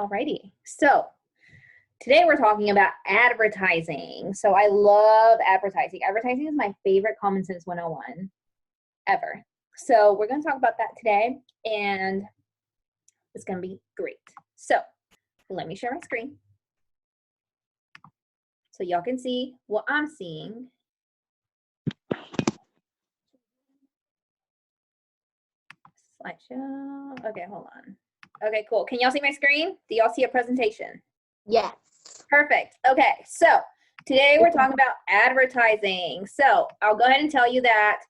Alrighty. So today we're talking about advertising. So I love advertising. Advertising is my favorite Common Sense 101 ever. So we're going to talk about that today, and it's going to be great. So let me share my screen so y'all can see what I'm seeing. Slideshow. Okay, hold on. Okay, cool. Can y'all see my screen? Do y'all see a presentation? Yes. Perfect. Okay, so today we're talking about advertising. So I'll go ahead and tell you that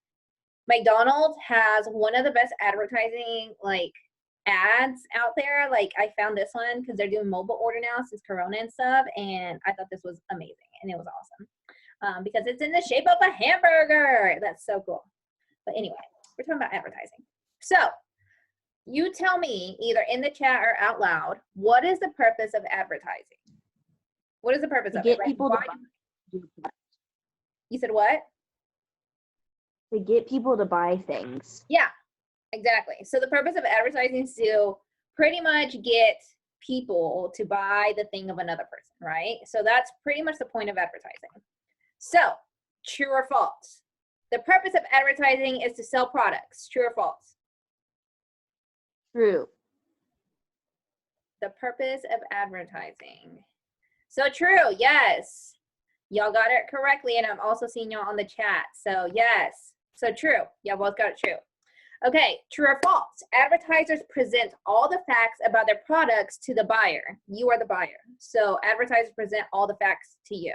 McDonald's has one of the best advertising ads out there. Like I found this one because they're doing mobile order now since Corona and stuff, and I thought this was amazing and it was awesome because it's in the shape of a hamburger. That's so cool. But anyway, we're talking about advertising. So you tell me either in the chat or out loud, what is the purpose of advertising? What is the purpose of it? Get people to buy. You said what? To get people to buy things. Yeah, exactly. So the purpose of advertising is to pretty much get people to buy the thing of another person, right? So that's pretty much the point of advertising. So, true or false? The purpose of advertising is to sell products. True or false? True. The purpose of advertising. So true, yes. Y'all got it correctly, and I'm also seeing y'all on the chat. So yes, so true. Y'all both got it true. Okay, true or false? Advertisers present all the facts about their products to the buyer. You are the buyer. So advertisers present all the facts to you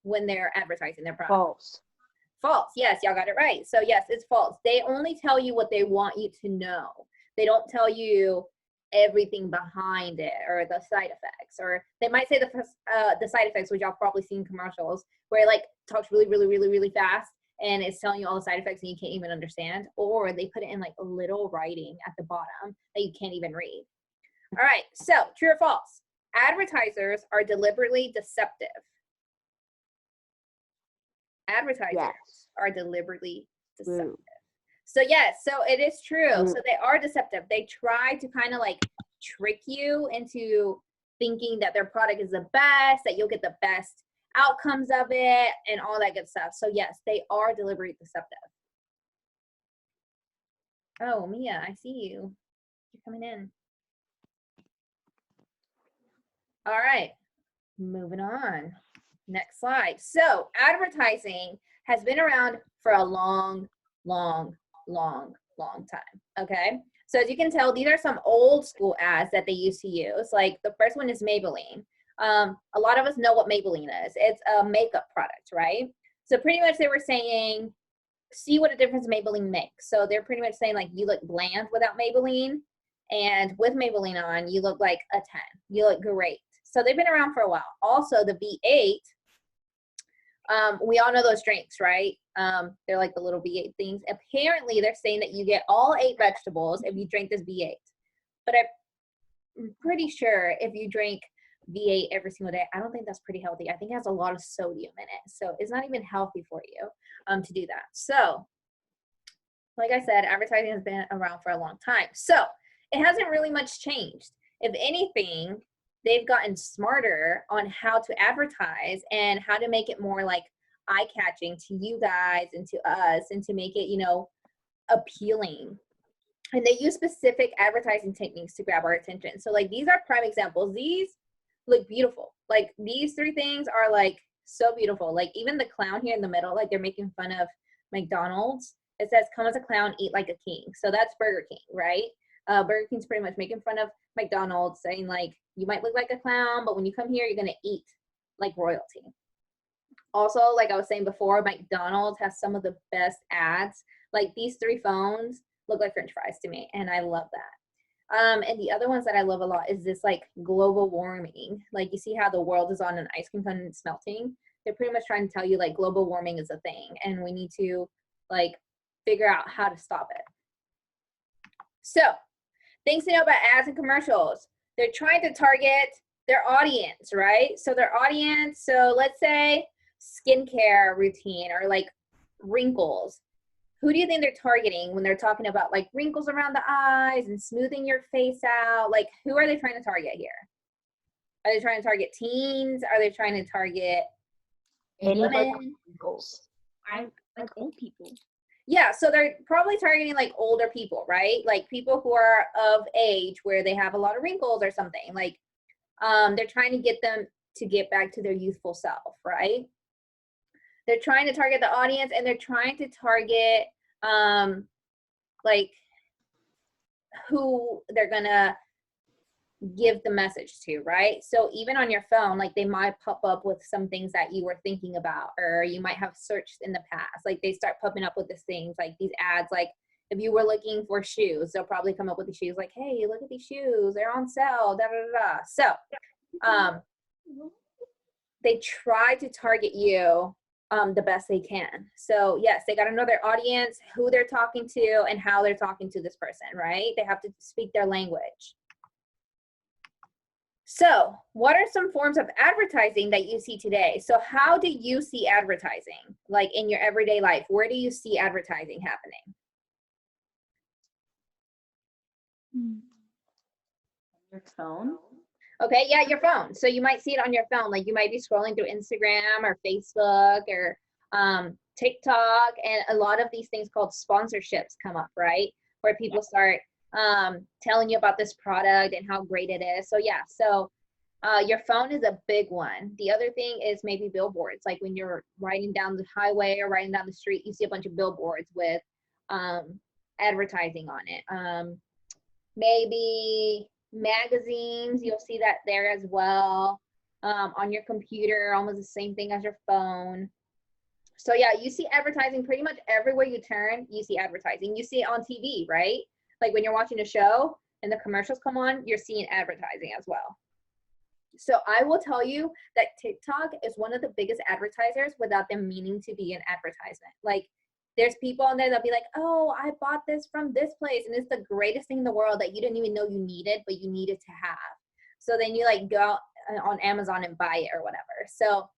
when they're advertising their product. False. False, yes, y'all got it right. So yes, it's false. They only tell you what they want you to know. They don't tell you everything behind it or the side effects, or they might say the side effects, which y'all probably seen commercials where it like talks really fast and it's telling you all the side effects and you can't even understand, or they put it in like a little writing at the bottom that you can't even read. All right, so true or false? Advertisers are deliberately deceptive. Advertisers are deliberately deceptive. True. So yes, so it is true. So they are deceptive. They try to kind of like trick you into thinking that their product is the best, that you'll get the best outcomes of it and all that good stuff. So yes, they are deliberately deceptive. Oh, Mia, I see you. You're coming in. All right, moving on. Next slide. So advertising has been around for a long time. Okay, so as you can tell, these are some old school ads that they used to use. Like the first one is Maybelline. A lot of us know what Maybelline is. It's a makeup product, right? So pretty much they were saying, see what a difference Maybelline makes. So they're pretty much saying like you look bland without Maybelline, and with Maybelline on you look like a 10. You look great. So they've been around for a while. Also the V8, we all know those drinks, right? They're like the little V8 things. Apparently, they're saying that you get all 8 vegetables if you drink this V8. But I'm pretty sure if you drink V8 every single day, I don't think that's pretty healthy. I think it has a lot of sodium in it. So it's not even healthy for you to do that. So, like I said, advertising has been around for a long time. So it hasn't really much changed. If anything, they've gotten smarter on how to advertise and how to make it more like eye-catching to you guys and to us, and to make it, you know, appealing. And they use specific advertising techniques to grab our attention. So like these are prime examples. These look beautiful. Like these 3 things are like so beautiful. Like even the clown here in the middle, like they're making fun of McDonald's. It says, come as a clown, eat like a king. So that's Burger King, right? Burger King's pretty much making fun of McDonald's, saying like, you might look like a clown, but when you come here, you're gonna eat like royalty. Also, like I was saying before, McDonald's has some of the best ads. Like these 3 phones look like French fries to me, and I love that. And the other ones that I love a lot is this like global warming. Like you see how the world is on an ice cream cone and it's melting. They're pretty much trying to tell you like global warming is a thing, and we need to like figure out how to stop it. So things to know about ads and commercials. They're trying to target their audience, right? So their audience, so let's say skincare routine or like wrinkles. who do you think they're targeting when they're talking about like wrinkles around the eyes and smoothing your face out? Like, who are they trying to target here? Are they trying to target teens? Are they trying to target women? Wrinkles. I like old people. Yeah, so they're probably targeting like older people, right? Like people who are of age where they have a lot of wrinkles or something. Like they're trying to get them to get back to their youthful self, right? They're trying to target the audience, and they're trying to target like who they're gonna give the message to, right? So even on your phone, like they might pop up with some things that you were thinking about, or you might have searched in the past. Like they start popping up with these things, like these ads. Like if you were looking for shoes, they'll probably come up with the shoes like, hey, look at these shoes, they're on sale, da da da da. So they try to target you the best they can. So yes, they got to know their audience, who they're talking to, and how they're talking to this person, right? They have to speak their language. So what are some forms of advertising that you see today? So how do you see advertising, like in your everyday life? Where do you see advertising happening? Your phone? Okay, yeah, your phone. So you might see it on your phone. Like you might be scrolling through Instagram or Facebook or TikTok, and a lot of these things called sponsorships come up, right? Where people start telling you about this product and how great it is. So yeah, so your phone is a big one. The other thing is maybe billboards. Like when you're riding down the highway or riding down the street, you see a bunch of billboards with advertising on it. Maybe magazines, you'll see that there as well. On your computer, almost the same thing as your phone. So yeah, you see advertising pretty much everywhere you turn. You see advertising. You see it on TV, right? Like when you're watching a show and the commercials come on, you're seeing advertising as well. So I will tell you that TikTok is one of the biggest advertisers without them meaning to be an advertisement. Like there's people on there that'll be like, oh, I bought this from this place and it's the greatest thing in the world that you didn't even know you needed, but you needed to have. So then you like go on Amazon and buy it or whatever. So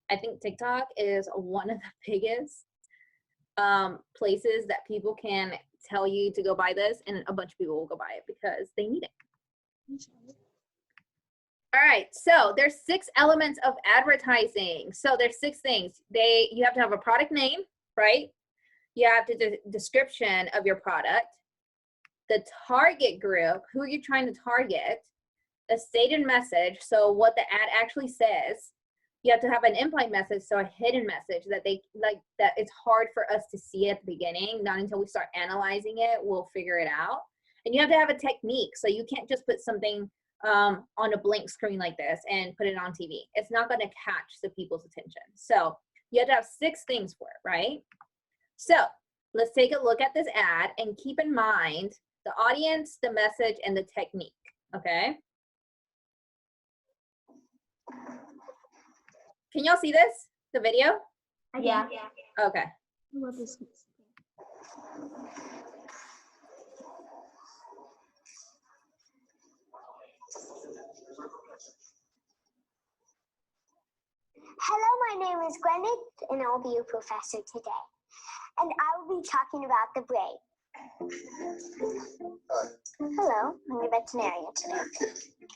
I think TikTok is one of the biggest places that people can tell you to go buy this, and a bunch of people will go buy it because they need it. All right, so there's 6 elements of advertising. So there's 6 things. You have to have a product name, right? You have the description of your product, the target group, who you're trying to target, the stated message, so what the ad actually says. You have to have an implied message, so a hidden message that they like, that it's hard for us to see at the beginning. Not until we start analyzing it, we'll figure it out. And you have to have a technique, so you can't just put something on a blank screen like this and put it on TV. It's not going to catch the people's attention. So you have to have 6 things for it, right? So let's take a look at this ad and keep in mind the audience, the message, and the technique, okay? Can y'all see this, the video? Yeah. Okay. I love this. Hello, my name is Gwyneth, and I'll be your professor today. And I will be talking about the brain. Hi. Hello, I'm your veterinarian today.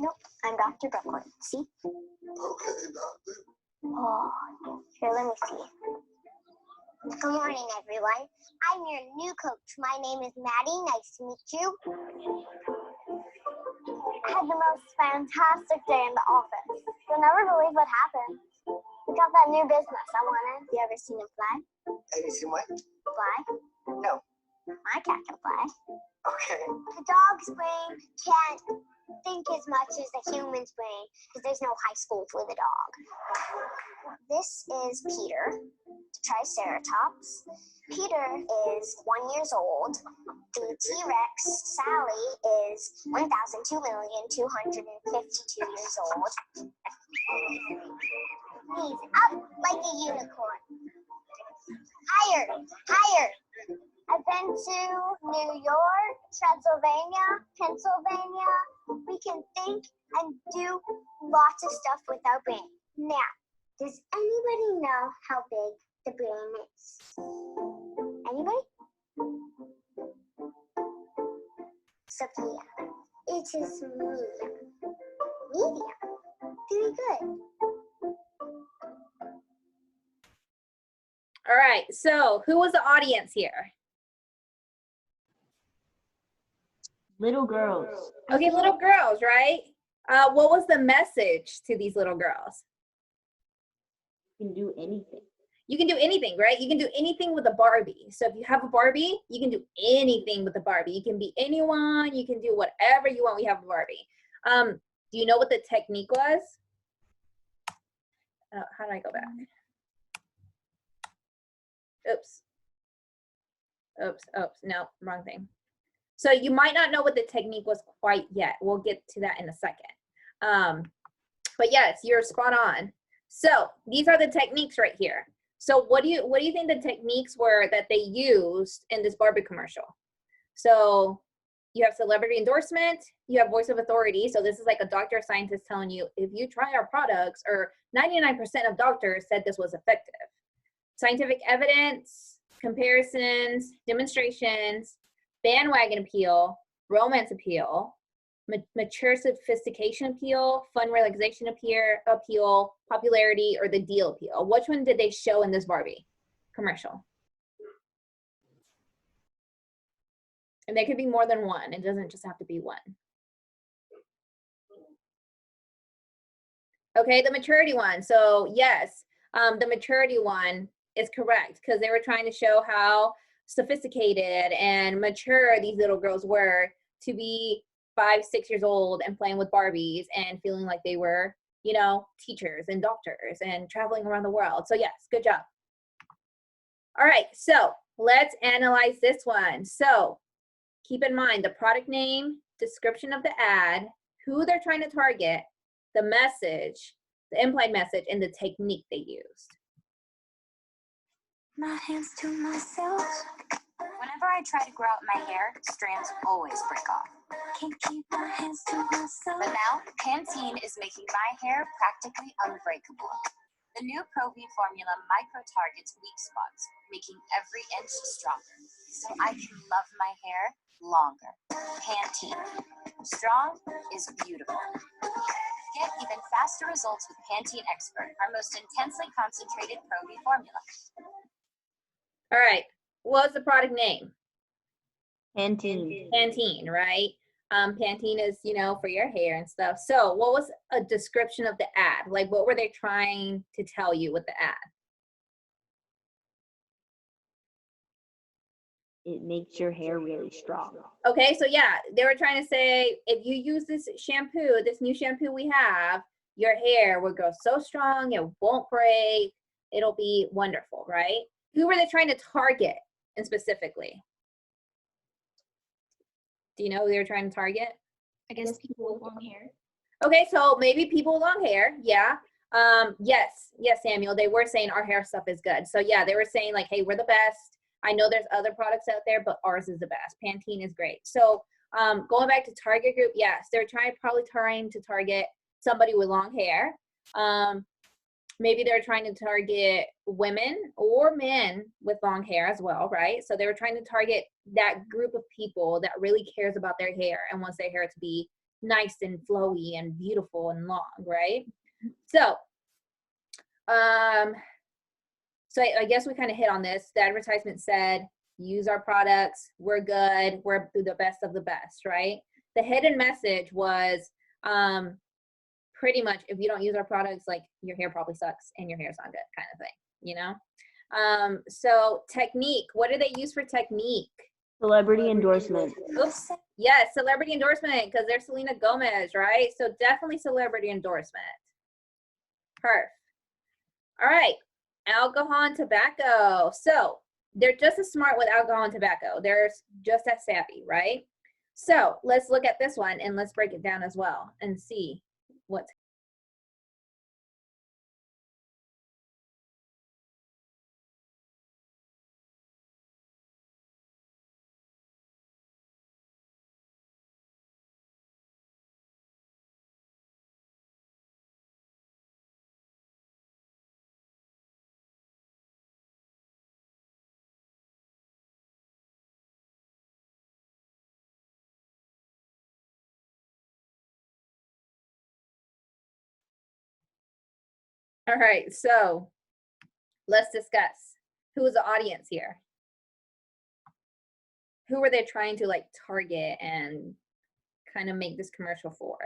Nope, I'm Dr. Brooklyn. See? Okay, doctor. Oh, here, let me see. Good morning, everyone. I'm your new coach. My name is Maddie. Nice to meet you. I had the most fantastic day in the office. You'll never believe what happened. We got that new business I wanted. You ever seen him fly? Have you seen what? Fly? No. My cat can fly. Okay. The dog's brain can't think as much as the human's brain because there's no high school for the dog. This is Peter, the Triceratops. Peter is 1 year old. The T-Rex, Sally, is 1,02,252 years old. He's up like a unicorn. Higher, higher. I've been to New York, Pennsylvania. We can think and do lots of stuff with our brain. Now, does anybody know how big the brain is? Anybody? Sophia. It is medium. Medium. Very good. All right, so who was the audience here? Little girls. Okay, little girls, right? What was the message to these little girls? You can do anything. You can do anything, right? You can do anything with a Barbie. So if you have a Barbie, you can do anything with a Barbie. You can be anyone. You can do whatever you want. We have a Barbie. Do you know what the technique was? How do I go back? Oops. No, wrong thing. So you might not know what the technique was quite yet. We'll get to that in a second. But yes, you're spot on. So these are the techniques right here. So what do you think the techniques were that they used in this Barbie commercial? So you have celebrity endorsement, you have voice of authority. So this is like a doctor or scientist telling you, if you try our products, or 99% of doctors said this was effective. Scientific evidence, comparisons, demonstrations, bandwagon appeal, romance appeal, mature sophistication appeal, fun realization appeal, popularity, or the deal appeal. Which one did they show in this Barbie commercial? And there could be more than one. It doesn't just have to be one. Okay, the maturity one. So yes, the maturity one is correct because they were trying to show how sophisticated and mature these little girls were to be 5, 6 years old and playing with Barbies and feeling like they were, you know, teachers and doctors and traveling around the world. So yes, good job. All right, so let's analyze this one. So keep in mind the product name, description of the ad, who they're trying to target, the message, the implied message, and the technique they used. My hands to myself. Whenever I try to grow out my hair, strands always break off. Can't keep my hands to myself. But now, Pantene is making my hair practically unbreakable. The new Pro-V formula micro-targets weak spots, making every inch stronger, so I can love my hair longer. Pantene. Strong is beautiful. Get even faster results with Pantene Expert, our most intensely concentrated Pro-V formula. All right, what's the product name? Pantene. Pantene, right? Pantene is, you know, for your hair and stuff. So what was a description of the ad? Like, what were they trying to tell you with the ad? It makes your hair really strong. Okay, so yeah, they were trying to say, if you use this shampoo, this new shampoo we have, your hair will grow so strong, it won't break, it'll be wonderful, right? Who were they trying to target and specifically? Do you know who they were trying to target? I guess people with long hair. Okay, so maybe people with long hair, yeah. Yes, Samuel, they were saying our hair stuff is good. So yeah, they were saying like, hey, we're the best. I know there's other products out there, but ours is the best. Pantene is great. So going back to target group, yes, they're probably trying to target somebody with long hair. Maybe they're trying to target women or men with long hair as well, right? So they were trying to target that group of people that really cares about their hair and wants their hair to be nice and flowy and beautiful and long, right? So, so I guess we kind of hit on this. The advertisement said, use our products, we're good, we're the best of the best, right? The hidden message was pretty much, if you don't use our products, like your hair probably sucks and your hair's not good kind of thing, you know? So technique, what do they use for technique? Celebrity endorsement. Oops. Yes, celebrity endorsement, because they're Selena Gomez, right? So definitely celebrity endorsement. Perf. All right, alcohol and tobacco. So they're just as smart with alcohol and tobacco. They're just as savvy, right? So let's look at this one and let's break it down as well and see what's All right, so let's discuss who is the audience here. Who were they trying to like target and kind of make this commercial for?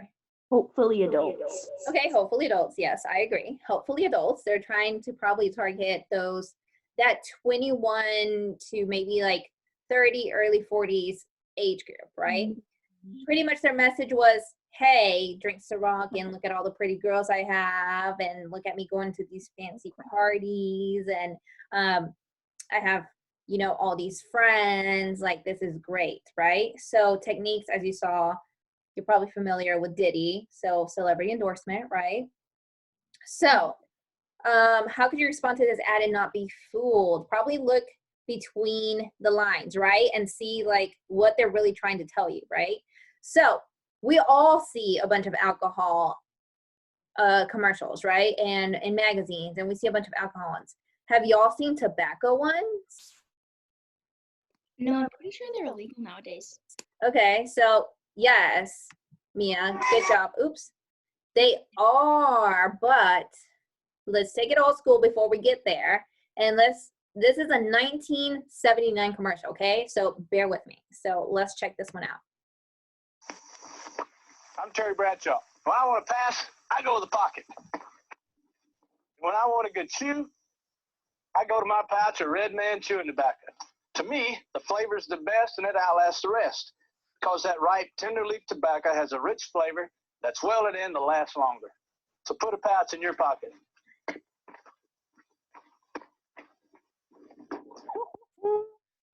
Hopefully adults. Okay, hopefully adults. Yes, I agree. Hopefully adults. They're trying to probably target that 21 to maybe like 30, early 40s age group, right? Pretty much their message was, hey, drink Ciroc and look at all the pretty girls I have and look at me going to these fancy parties and I have, you know, all these friends, like this is great, right? So techniques, as you saw, you're probably familiar with Diddy, so celebrity endorsement, right? So how could you respond to this ad and not be fooled? Probably look between the lines, right? And see like what they're really trying to tell you, right? So we all see a bunch of alcohol commercials, right? And in magazines, and we see a bunch of alcohol ones. Have y'all seen tobacco ones? No, I'm pretty sure they're illegal nowadays. Okay, so yes, Mia, good job. Oops. They are, but let's take it old school before we get there. And this is a 1979 commercial, okay? So bear with me. So let's check this one out. I'm Terry Bradshaw. When I want to pass, I go to the pocket. When I want a good chew, I go to my pouch of Red Man chewing tobacco. To me, the flavor's the best and it outlasts the rest because that ripe, tender leaf tobacco has a rich flavor that's welded in to last longer. So put a pouch in your pocket.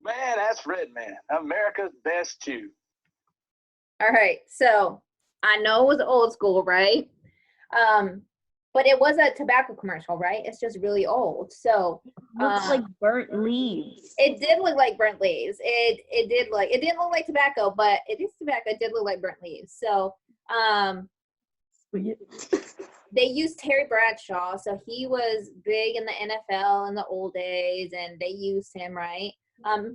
Man, that's Red Man, America's best chew. All right, so I know it was old school, right? But it was a tobacco commercial, right? It's just really old. So Looks like burnt leaves. it did look like burnt leaves. It didn't look like tobacco, but it is tobacco. It did look like burnt leaves. So they used Terry Bradshaw. So he was big in the NFL in the old days, and they used him, right?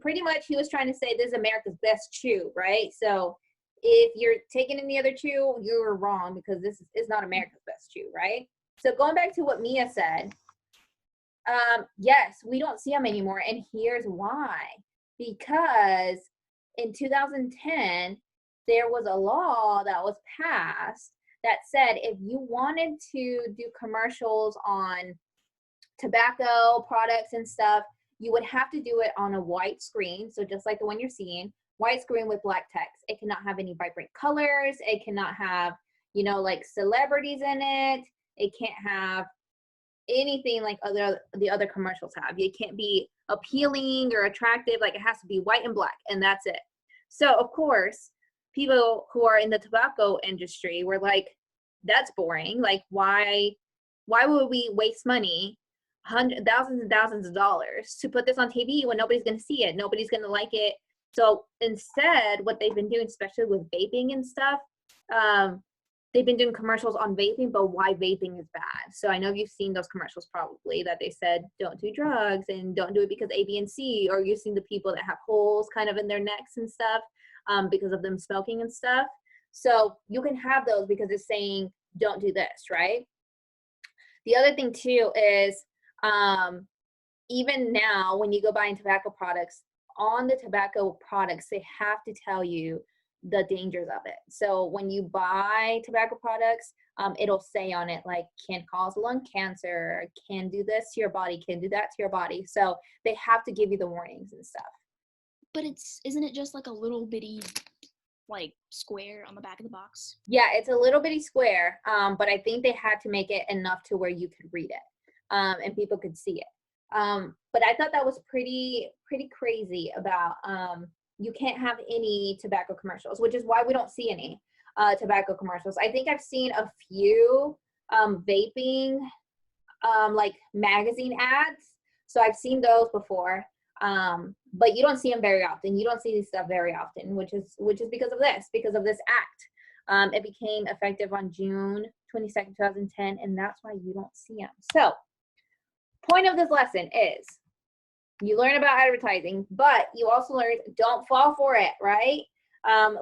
Pretty much he was trying to say this is America's best chew, right? So if you're taking any other chew, you're wrong because this is not America's best chew, right? So going back to what Mia said, yes, we don't see them anymore, and here's why. Because in 2010, there was a law that was passed that said if you wanted to do commercials on tobacco products and stuff, you would have to do it on a white screen, so just like the one you're seeing, white screen with black text. It cannot have any vibrant colors. It cannot have, you know, like celebrities in it. It can't have anything like the other commercials have. It can't be appealing or attractive. Like it has to be white and black, and that's it. So of course, people who are in the tobacco industry were like, that's boring. Like why would we waste money, thousands and thousands of dollars to put this on TV when nobody's going to see it? Nobody's going to like it. So instead, what they've been doing, especially with vaping and stuff, they've been doing commercials on vaping, but why vaping is bad. So I know you've seen those commercials probably that they said, don't do drugs and don't do it because A, B, and C, or you've seen the people that have holes kind of in their necks and stuff because of them smoking and stuff. So you can have those because it's saying, don't do this, right? The other thing too is even now when you go buying tobacco products, on the tobacco products, they have to tell you the dangers of it. So when you buy tobacco products, it'll say on it like can cause lung cancer, can do this to your body, can do that to your body. So they have to give you the warnings and stuff. But isn't it just like a little bitty like square on the back of the box? Yeah, it's a little bitty square, but I think they had to make it enough to where you could read it and people could see it. But I thought that was pretty crazy about you can't have any tobacco commercials, which is why we don't see any tobacco commercials. I think I've seen a few vaping like magazine ads. So I've seen those before, but you don't see them very often. You don't see this stuff very often, which is because of this act. It became effective on June 22nd, 2010, and that's why you don't see them. So point of this lesson is you learn about advertising, but you also learn don't fall for it, right?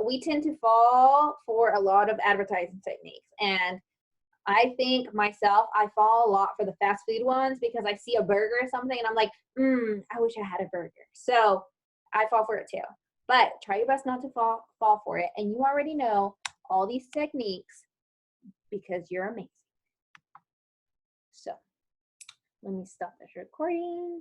We tend to fall for a lot of advertising techniques, and I think myself, I fall a lot for the fast food ones because I see a burger or something and I'm like, I wish I had a burger. So I fall for it too. But try your best not to fall for it. And you already know all these techniques because you're amazing. So let me stop this recording.